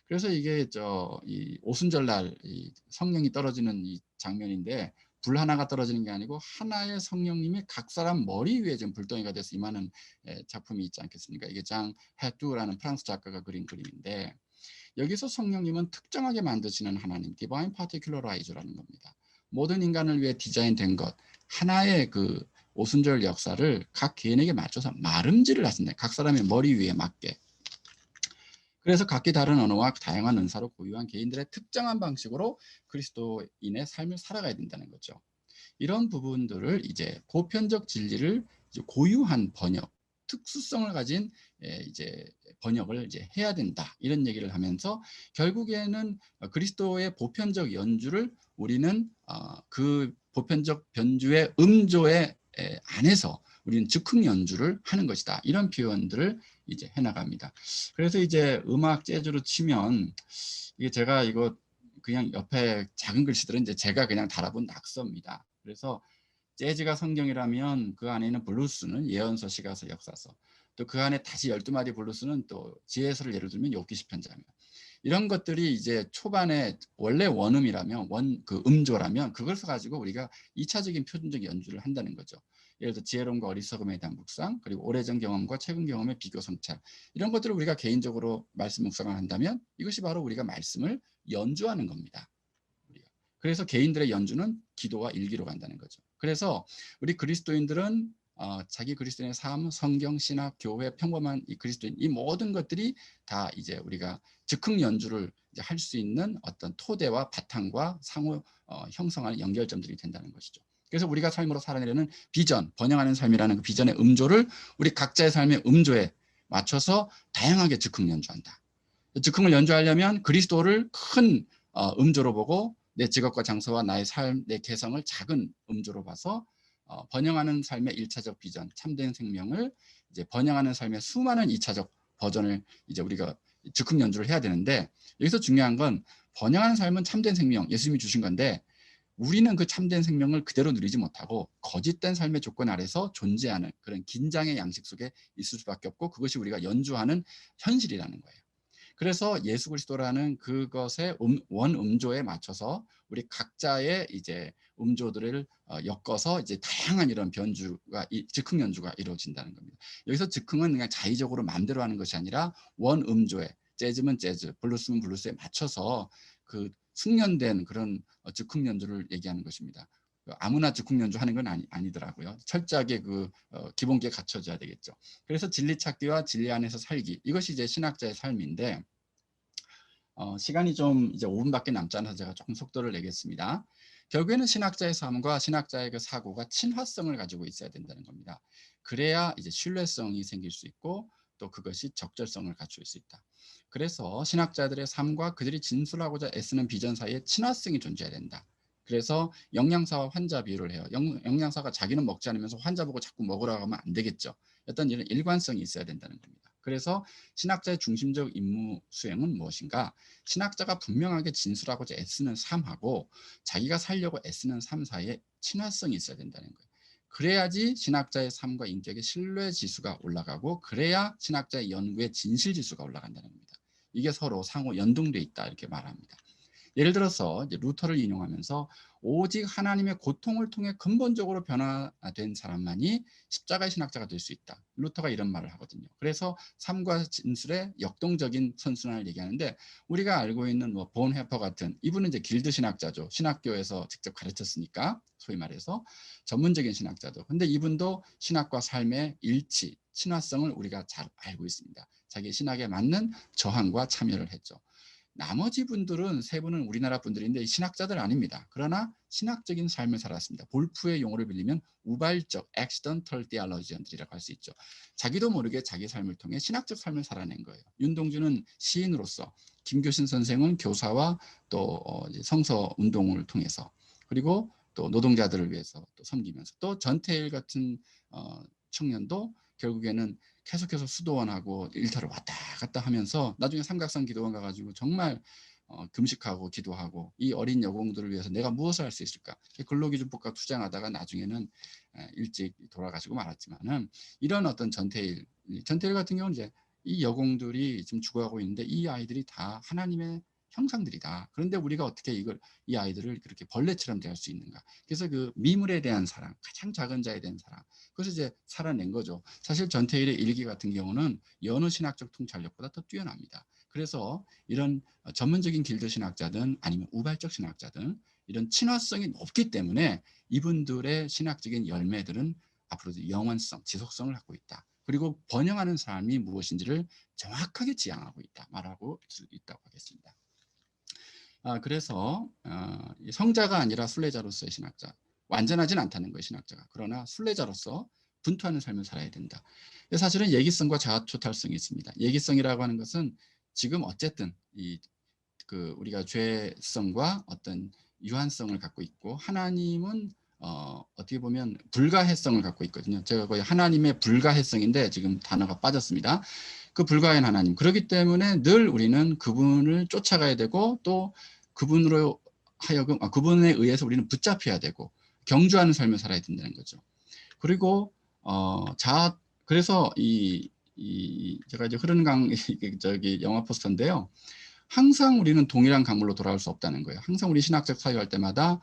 그래서 이게 이 오순절날 이 성령이 떨어지는 이 장면인데 불 하나가 떨어지는 게 아니고 하나의 성령님이 각 사람 머리 위에 지금 불덩이가 돼서 임하는 작품이 있지 않겠습니까? 이게 장 헤뚜라는 프랑스 작가가 그린 그림인데 여기서 성령님은 특정하게 만드시는 하나님, 디바인 파티큘러라이즈라는 겁니다. 모든 인간을 위해 디자인된 것 하나의 그 오순절 역사를 각 개인에게 맞춰서 말음질을 하신다. 각 사람의 머리 위에 맞게. 그래서 각기 다른 언어와 다양한 은사로 고유한 개인들의 특정한 방식으로 그리스도인의 삶을 살아가야 된다는 거죠. 이런 부분들을 이제 보편적 진리를 이제 고유한 번역, 특수성을 가진 이제 번역을 이제 해야 된다. 이런 얘기를 하면서 결국에는 그리스도의 보편적 연주를 우리는 그 보편적 변주의 음조의 안에서 우리는 즉흥 연주를 하는 것이다. 이런 표현들을 이제 해나갑니다. 그래서 이제 음악 재즈로 치면 이게 제가 이거 그냥 옆에 작은 글씨들은 이제 제가 그냥 달아본 낙서입니다. 그래서 재즈가 성경이라면 그 안에는 블루스는 예언서, 시가서, 역사서, 또 그 안에 다시 12마디 블루스는 또 지혜서를 예를 들면 욥기 시편자며 이런 것들이 이제 초반에 원래 원음이라면 그 음조라면 그것을 가지고 우리가 2차적인 표준적 연주를 한다는 거죠. 예를 들어 지혜로움과 어리석음에 대한 묵상, 그리고 오래전 경험과 최근 경험의 비교 성찰 이런 것들을 우리가 개인적으로 말씀 묵상을 한다면 이것이 바로 우리가 말씀을 연주하는 겁니다. 그래서 개인들의 연주는 기도와 일기로 간다는 거죠. 그래서 우리 그리스도인들은 자기 그리스도인의 삶, 성경, 신학, 교회, 평범한 이 그리스도인 이 모든 것들이 다 이제 우리가 즉흥 연주를 할 수 있는 어떤 토대와 바탕과 상호 형성하는 연결점들이 된다는 것이죠. 그래서 우리가 삶으로 살아내려는 비전, 번영하는 삶이라는 그 비전의 음조를 우리 각자의 삶의 음조에 맞춰서 다양하게 즉흥 연주한다. 즉흥을 연주하려면 그리스도를 큰 음조로 보고 내 직업과 장소와 나의 삶, 내 개성을 작은 음조로 봐서 번영하는 삶의 1차적 비전, 참된 생명을 이제 번영하는 삶의 수많은 2차적 버전을 이제 우리가 즉흥 연주를 해야 되는데 여기서 중요한 건 번영하는 삶은 참된 생명, 예수님이 주신 건데 우리는 그 참된 생명을 그대로 누리지 못하고 거짓된 삶의 조건 아래서 존재하는 그런 긴장의 양식 속에 있을 수밖에 없고 그것이 우리가 연주하는 현실이라는 거예요. 그래서 예수 그리스도라는 그것의 원음조에 맞춰서 우리 각자의 이제 음조들을 엮어서 이제 다양한 이런 변주가 즉흥 연주가 이루어진다는 겁니다. 여기서 즉흥은 그냥 자의적으로 마음대로 하는 것이 아니라 원음조에 재즈면 재즈, 블루스면 블루스에 맞춰서 그 숙련된 그런 즉흥 연주를 얘기하는 것입니다. 아무나 즉흥 연주하는 건 아니더라고요. 철저하게 그 기본기에 갖춰져야 되겠죠. 그래서 진리 찾기와 진리 안에서 살기 이것이 이제 신학자의 삶인데 시간이 좀 이제 5분밖에 남지 않아서 제가 조금 속도를 내겠습니다. 결국에는 신학자의 삶과 신학자의 그 사고가 친화성을 가지고 있어야 된다는 겁니다. 그래야 이제 신뢰성이 생길 수 있고 또 그것이 적절성을 갖출 수 있다. 그래서 신학자들의 삶과 그들이 진술하고자 애쓰는 비전 사이에 친화성이 존재해야 된다. 그래서 영양사와 환자 비유를 해요. 영양사가 자기는 먹지 않으면서 환자 보고 자꾸 먹으라고 하면 안 되겠죠. 어떤 이런 일관성이 있어야 된다는 겁니다. 그래서 신학자의 중심적 임무 수행은 무엇인가? 신학자가 분명하게 진술하고자 애쓰는 삶하고 자기가 살려고 애쓰는 삶 사이에 친화성이 있어야 된다는 거예요. 그래야지 신학자의 삶과 인격의 신뢰 지수가 올라가고 그래야 신학자의 연구의 진실 지수가 올라간다는 겁니다. 이게 서로 상호 연동돼 있다 이렇게 말합니다. 예를 들어서 이제 루터를 인용하면서 오직 하나님의 고통을 통해 근본적으로 변화된 사람만이 십자가의 신학자가 될 수 있다. 루터가 이런 말을 하거든요. 그래서 삶과 진술의 역동적인 선순환을 얘기하는데 우리가 알고 있는 뭐 본헤퍼 같은 이분은 이제 길드 신학자죠. 신학교에서 직접 가르쳤으니까 소위 말해서 전문적인 신학자죠. 근데 이분도 신학과 삶의 일치, 친화성을 우리가 잘 알고 있습니다. 자기 신학에 맞는 저항과 참여를 했죠. 나머지 분들은 세 분은 우리나라 분들인데 신학자들 아닙니다. 그러나 신학적인 삶을 살았습니다. 볼프의 용어를 빌리면 우발적 accidental theologian들이라고 할 수 있죠. 자기도 모르게 자기 삶을 통해 신학적 삶을 살아낸 거예요. 윤동주는 시인으로서, 김교신 선생은 교사와 또 성서 운동을 통해서 그리고 또 노동자들을 위해서 또 섬기면서 또 전태일 같은 청년도 결국에는 계속해서 수도원하고 일터를 왔다 갔다 하면서 나중에 삼각산 기도원 가가지고 정말 금식하고 기도하고 이 어린 여공들을 위해서 내가 무엇을 할 수 있을까 근로기준법과 투쟁하다가 나중에는 일찍 돌아가시고 말았지만은 이런 어떤 전태일 같은 경우는 이제 이 여공들이 지금 죽어가고 있는데 이 아이들이 다 하나님의 형상들이다. 그런데 우리가 어떻게 이 아이들을 그렇게 벌레처럼 대할 수 있는가? 그래서 그 미물에 대한 사랑, 가장 작은 자에 대한 사랑, 그것을 이제 살아낸 거죠. 사실 전태일의 일기 같은 경우는 여느 신학적 통찰력보다 더 뛰어납니다. 그래서 이런 전문적인 길드 신학자든 아니면 우발적 신학자든 이런 친화성이 높기 때문에 이분들의 신학적인 열매들은 앞으로도 영원성, 지속성을 갖고 있다. 그리고 번영하는 삶이 무엇인지를 정확하게 지향하고 있다. 말하고 있다고 하겠습니다. 그래서 성자가 아니라 순례자로서의 신학자. 완전하진 않다는 거예요, 신학자가. 그러나 순례자로서 분투하는 삶을 살아야 된다. 사실은 예기성과 자아초탈성이 있습니다. 예기성이라고 하는 것은 지금 어쨌든 우리가 죄성과 어떤 유한성을 갖고 있고, 하나님은 어떻게 보면 불가해성을 갖고 있거든요. 제가 거의 하나님의 불가해성인데 지금 단어가 빠졌습니다. 그 불가한 하나님. 그렇기 때문에 늘 우리는 그분을 쫓아가야 되고, 또 그분으로 하여금 그분에 의해서 우리는 붙잡혀야 되고 경주하는 삶을 살아야 된다는 거죠. 그리고 그래서 제가 이제 흐르는 강 저기 영화 포스터인데요. 항상 우리는 동일한 강물로 돌아올 수 없다는 거예요. 항상 우리 신학적 사유할 때마다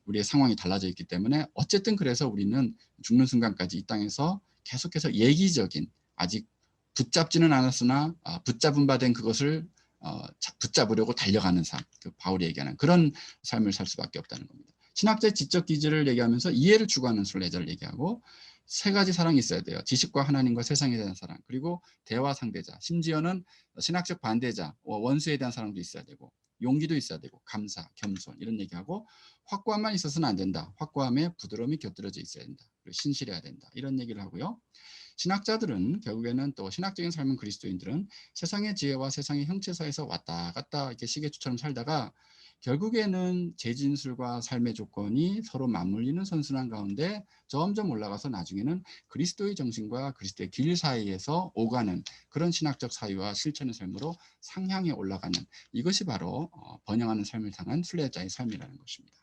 우리의 상황이 달라져 있기 때문에 어쨌든 그래서 우리는 죽는 순간까지 이 땅에서 계속해서 예기적인, 아직 붙잡지는 않았으나 붙잡은 바 된 그것을 붙잡으려고 달려가는 삶, 바울이 얘기하는 그런 삶을 살 수밖에 없다는 겁니다. 신학자의 지적 기질을 얘기하면서 이해를 추구하는 순례자를 얘기하고, 세 가지 사랑이 있어야 돼요. 지식과 하나님과 세상에 대한 사랑, 그리고 대화 상대자, 심지어는 신학적 반대자, 원수에 대한 사랑도 있어야 되고, 용기도 있어야 되고, 감사, 겸손 이런 얘기하고, 확고함만 있어서는 안 된다. 확고함에 부드러움이 곁들여져 있어야 된다. 그리고 신실해야 된다. 이런 얘기를 하고요. 신학자들은 결국에는, 또 신학적인 삶은 그리스도인들은 세상의 지혜와 세상의 형체사에서 왔다 갔다 이렇게 시계추처럼 살다가 결국에는 재진술과 삶의 조건이 서로 맞물리는 선순환 가운데 점점 올라가서 나중에는 그리스도의 정신과 그리스도의 길 사이에서 오가는 그런 신학적 사유와 실천의 삶으로 상향해 올라가는, 이것이 바로 번영하는 삶을 향한 순례자의 삶이라는 것입니다.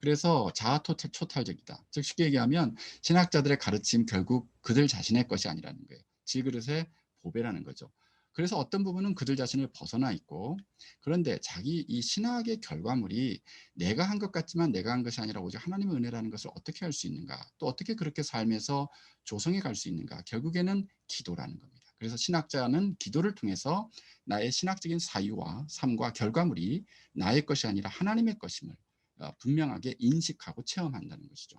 그래서 자아초탈적이다. 즉 쉽게 얘기하면 신학자들의 가르침 결국 그들 자신의 것이 아니라는 거예요. 질그릇의 보배라는 거죠. 그래서 어떤 부분은 그들 자신을 벗어나 있고, 그런데 자기 이 신학의 결과물이 내가 한 것 같지만 내가 한 것이 아니라 오직 하나님의 은혜라는 것을 어떻게 할 수 있는가, 또 어떻게 그렇게 삶에서 조성해 갈 수 있는가, 결국에는 기도라는 겁니다. 그래서 신학자는 기도를 통해서 나의 신학적인 사유와 삶과 결과물이 나의 것이 아니라 하나님의 것임을 분명하게 인식하고 체험한다는 것이죠.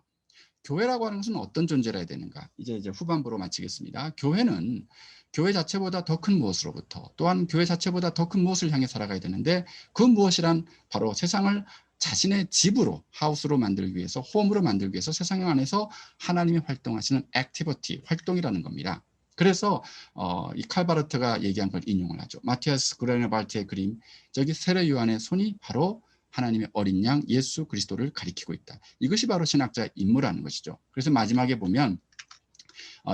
교회라고 하는 것은 어떤 존재라 해야 되는가? 이제 후반부로 마치겠습니다. 교회는 교회 자체보다 더 큰 무엇으로부터, 또한 교회 자체보다 더 큰 무엇을 향해 살아가야 되는데, 그 무엇이란 바로 세상을 자신의 집으로, 하우스로 만들기 위해서, 홈으로 만들기 위해서 세상 안에서 하나님이 활동하시는 액티비티, 활동이라는 겁니다. 그래서 이 칼바르트가 얘기한 걸 인용을 하죠. 마티아스 그레네발트의 그림, 저기 세례 요한의 손이 바로 하나님의 어린 양 예수 그리스도를 가리키고 있다. 이것이 바로 신학자의 임무라는 것이죠. 그래서 마지막에 보면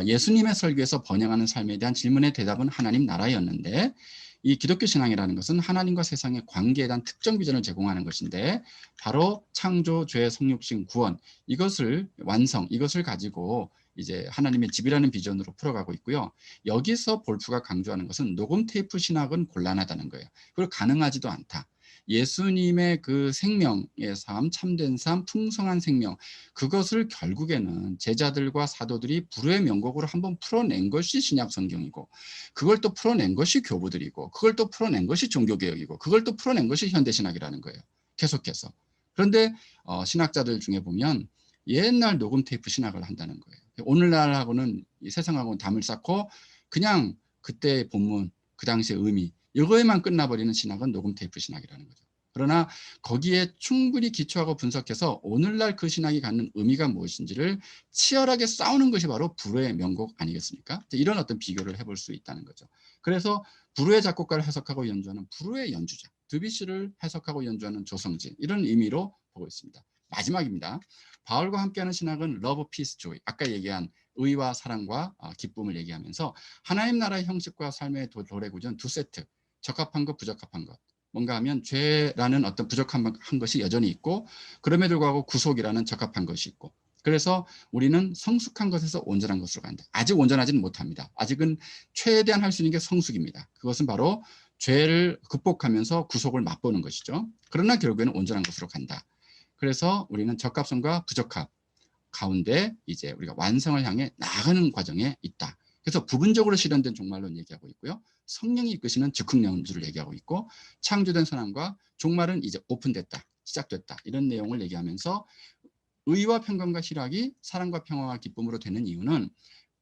예수님의 설교에서 번영하는 삶에 대한 질문의 대답은 하나님 나라였는데, 이 기독교 신앙이라는 것은 하나님과 세상의 관계에 대한 특정 비전을 제공하는 것인데, 바로 창조, 죄, 성육신, 구원, 이것을 완성, 이것을 가지고 이제 하나님의 집이라는 비전으로 풀어가고 있고요. 여기서 볼프가 강조하는 것은 녹음 테이프 신학은 곤란하다는 거예요. 그리고 가능하지도 않다. 예수님의 그 생명의 삶, 참된 삶, 풍성한 생명, 그것을 결국에는 제자들과 사도들이 불후의 명곡으로 한번 풀어낸 것이 신약 성경이고, 그걸 또 풀어낸 것이 교부들이고, 그걸 또 풀어낸 것이 종교개혁이고, 그걸 또 풀어낸 것이 현대신학이라는 거예요. 계속해서. 그런데 신학자들 중에 보면 옛날 녹음 테이프 신학을 한다는 거예요. 오늘날하고는 이 세상하고는 담을 쌓고 그냥 그때의 본문, 그 당시의 의미, 이거에만 끝나버리는 신학은 녹음 테이프 신학이라는 거죠. 그러나 거기에 충분히 기초하고 분석해서 오늘날 그 신학이 갖는 의미가 무엇인지를 치열하게 싸우는 것이 바로 불후의 명곡 아니겠습니까? 이런 어떤 비교를 해볼 수 있다는 거죠. 그래서 불후의 작곡가를 해석하고 연주하는 불후의 연주자, 드뷔시를 해석하고 연주하는 조성진, 이런 의미로 보고 있습니다. 마지막입니다. 바울과 함께하는 신학은 러브, 피스, 조이, 아까 얘기한 의와 사랑과 기쁨을 얘기하면서 하나님 나라의 형식과 삶의 도래구조는 두 세트, 적합한 것, 부적합한 것. 뭔가 하면 죄라는 어떤 부족한 것이 여전히 있고, 그럼에도 불구하고 구속이라는 적합한 것이 있고, 그래서 우리는 성숙한 것에서 온전한 것으로 간다. 아직 온전하지는 못합니다. 아직은 최대한 할 수 있는 게 성숙입니다. 그것은 바로 죄를 극복하면서 구속을 맛보는 것이죠. 그러나 결국에는 온전한 것으로 간다. 그래서 우리는 적합성과 부적합 가운데 이제 우리가 완성을 향해 나아가는 과정에 있다. 그래서 부분적으로 실현된 종말론 얘기하고 있고요. 성령이 이끄시는 즉흥 연주를 얘기하고 있고, 창조된 선함과 종말은 이제 오픈됐다. 시작됐다. 이런 내용을 얘기하면서 의와 평강과 희락이 사랑과 평화와 기쁨으로 되는 이유는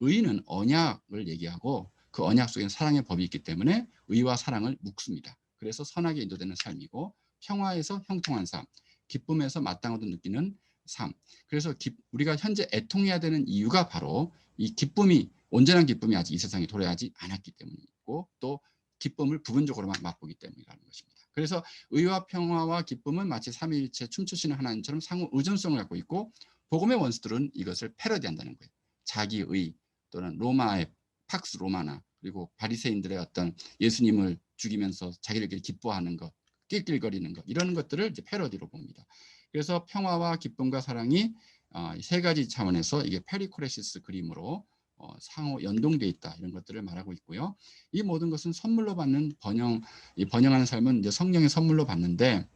의는 언약을 얘기하고 그 언약 속에는 사랑의 법이 있기 때문에 의와 사랑을 묶습니다. 그래서 선하게 인도되는 삶이고 평화에서 형통한 삶, 기쁨에서 마땅하도 느끼는 삶. 그래서 우리가 현재 애통해야 되는 이유가 바로 이 기쁨이 온전한 기쁨이 아직 이 세상에 도래하지 않았기 때문이고 또 기쁨을 부분적으로만 맛보기 때문이라는 것입니다. 그래서 의와 평화와 기쁨은 마치 삼위일체 춤추시는 하나님처럼 상호 의존성을 갖고 있고 복음의 원수들은 이것을 패러디한다는 거예요. 자기의 또는 로마의 팍스 로마나 그리고 바리새인들의 어떤 예수님을 죽이면서 자기들끼리 기뻐하는 것, 낄낄거리는 것 이런 것들을 이제 패러디로 봅니다. 그래서 평화와 기쁨과 사랑이 세 가지 차원에서 이게 페리코레시스 그림으로 상호 연동돼 있다 이런 것들을 말하고 있고요. 이 모든 것은 선물로 받는 이 번영하는 삶은 이제 성령의 선물로 받는데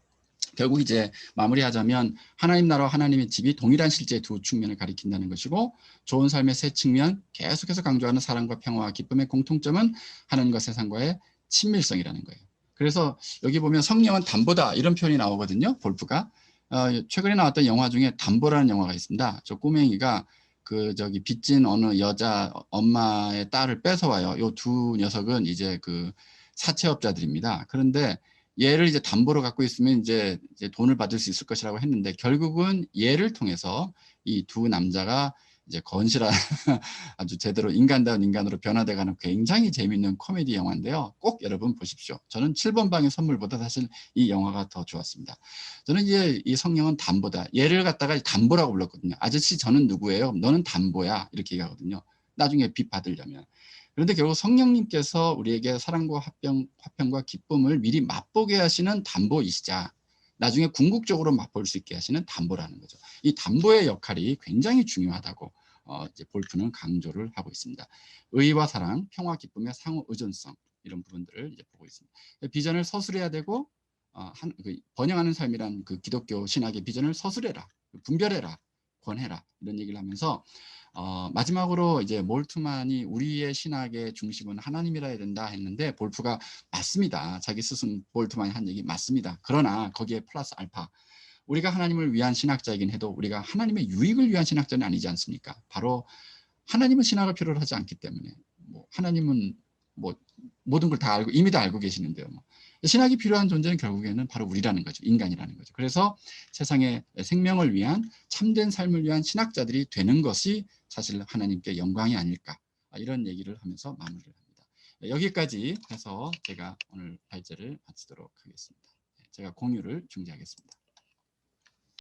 결국 이제 마무리하자면 하나님 나라와 하나님의 집이 동일한 실제의 두 측면을 가리킨다는 것이고 좋은 삶의 세 측면 계속해서 강조하는 사랑과 평화와 기쁨의 공통점은 하나님과 세상과의 친밀성이라는 거예요. 그래서 여기 보면 성령은 담보다 이런 표현이 나오거든요. 볼프가 최근에 나왔던 영화 중에 담보라는 영화가 있습니다. 저 꼬맹이가 빚진 어느 여자 엄마의 딸을 뺏어와요. 요 두 녀석은 이제 그 사채업자들입니다. 그런데 얘를 이제 담보로 갖고 있으면 이제 돈을 받을 수 있을 것이라고 했는데 결국은 얘를 통해서 이 두 남자가 이제 건실한 아주 제대로 인간다운 인간으로 변화돼가는 굉장히 재미있는 코미디 영화인데요. 꼭 여러분 보십시오. 저는 7번 방의 선물보다 사실 이 영화가 더 좋았습니다. 저는 이제 이 성령은 담보다. 얘를 갖다가 담보라고 불렀거든요. 아저씨 저는 누구예요? 너는 담보야. 이렇게 얘기하거든요. 나중에 빚 받으려면. 그런데 결국 성령님께서 우리에게 사랑과 화평과 기쁨을 미리 맛보게 하시는 담보이시자 나중에 궁극적으로 맛볼 수 있게 하시는 담보라는 거죠. 이 담보의 역할이 굉장히 중요하다고 이제 볼프는 강조를 하고 있습니다. 의와 사랑, 평화, 기쁨의 상호 의존성 이런 부분들을 이제 보고 있습니다. 비전을 서술해야 되고 번영하는 삶이란 그 기독교 신학의 비전을 서술해라, 분별해라, 권해라 이런 얘기를 하면서 마지막으로 이제 몰트만이 우리의 신학의 중심은 하나님이라 해야 된다 했는데 볼프가 맞습니다. 자기 스승 볼트만이 한 얘기 맞습니다. 그러나 거기에 플러스 알파 우리가 하나님을 위한 신학자이긴 해도 우리가 하나님의 유익을 위한 신학자는 아니지 않습니까? 바로 하나님은 신학을 필요로 하지 않기 때문에 하나님은 모든 걸 다 알고 이미 다 알고 계시는데요. 신학이 필요한 존재는 결국에는 바로 우리라는 거죠. 인간이라는 거죠. 그래서 세상의 생명을 위한 참된 삶을 위한 신학자들이 되는 것이 사실 하나님께 영광이 아닐까 이런 얘기를 하면서 마무리를 합니다. 여기까지 해서 제가 오늘 발제를 마치도록 하겠습니다. 제가 공유를 중지하겠습니다.